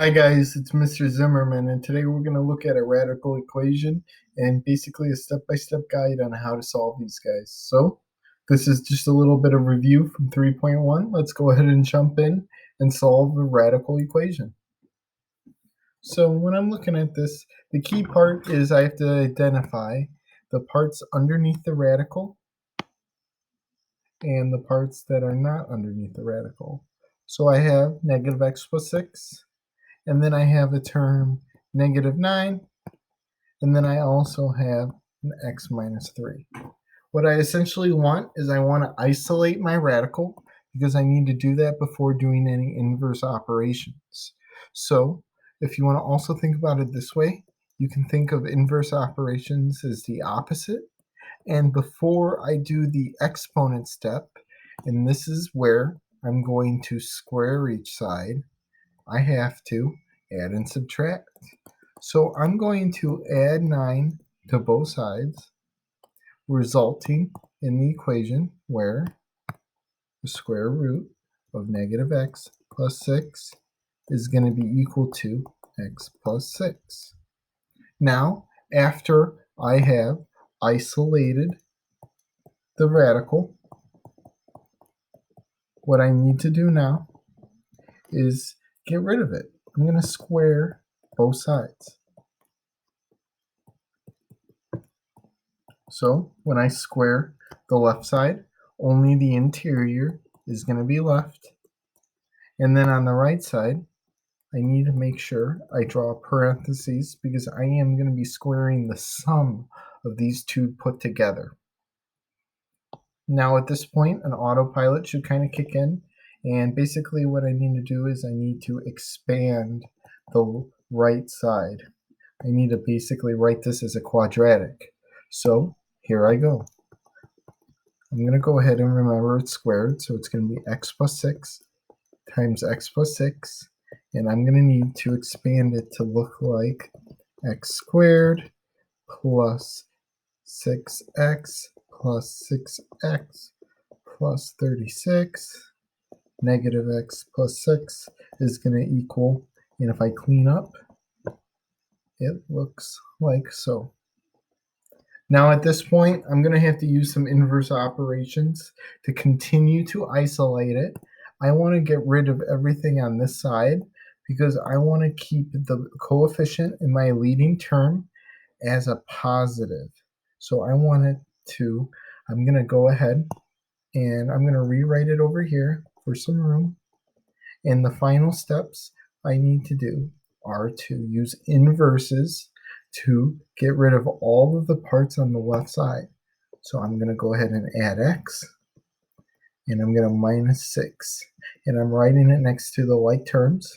Hi guys, it's Mr. Zimmerman, and today we're going to look at a radical equation and basically a step-by-step guide on how to solve these guys. So this is just a little bit of review from 3.1. Let's go ahead and jump in and solve the radical equation. So when I'm looking at this, the key part is I have to identify the parts underneath the radical and the parts that are not underneath the radical. So I have negative x plus 6. And then I have the term negative 9, and then I also have an x minus 3. What I essentially want is I want to isolate my radical because I need to do that before doing any inverse operations. So if you want to also think about it this way, you can think of inverse operations as the opposite. And before I do the exponent step, and this is where I'm going to square each side, I have to add and subtract. So I'm going to add 9 to both sides, resulting in the equation where the square root of negative x plus 6 is going to be equal to x plus 6. Now, after I have isolated the radical, what I need to do now is get rid of it. I'm going to square both sides. So when I square the left side, only the interior is going to be left. And then on the right side, I need to make sure I draw parentheses because I am going to be squaring the sum of these two put together. Now at this point, an autopilot should kind of kick in. And basically what I need to do is I need to expand the right side. I need to basically write this as a quadratic. So here I go. I'm going to go ahead and remember it's squared, so it's going to be x plus 6 times x plus 6, and I'm going to need to expand it to look like x squared plus 6x plus 6x plus 36. Negative x plus 6 is going to equal, and if I clean up, it looks like so. Now at this point, I'm going to have to use some inverse operations to continue to isolate it. I want to get rid of everything on this side because I want to keep the coefficient in my leading term as a positive. So I'm going to go ahead and I'm going to rewrite it over here for some room. And the final steps I need to do are to use inverses to get rid of all of the parts on the left side. So I'm going to go ahead and add x, and I'm going to minus 6. And I'm writing it next to the like terms.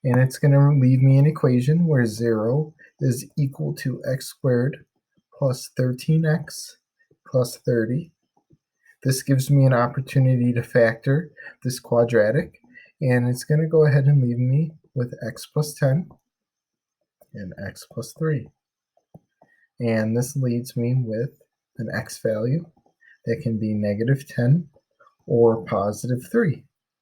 And it's going to leave me an equation where 0 is equal to x squared plus 13x plus 30. This gives me an opportunity to factor this quadratic, and it's going to go ahead and leave me with x plus 10 and x plus 3. And this leaves me with an x value that can be negative 10 or positive 3.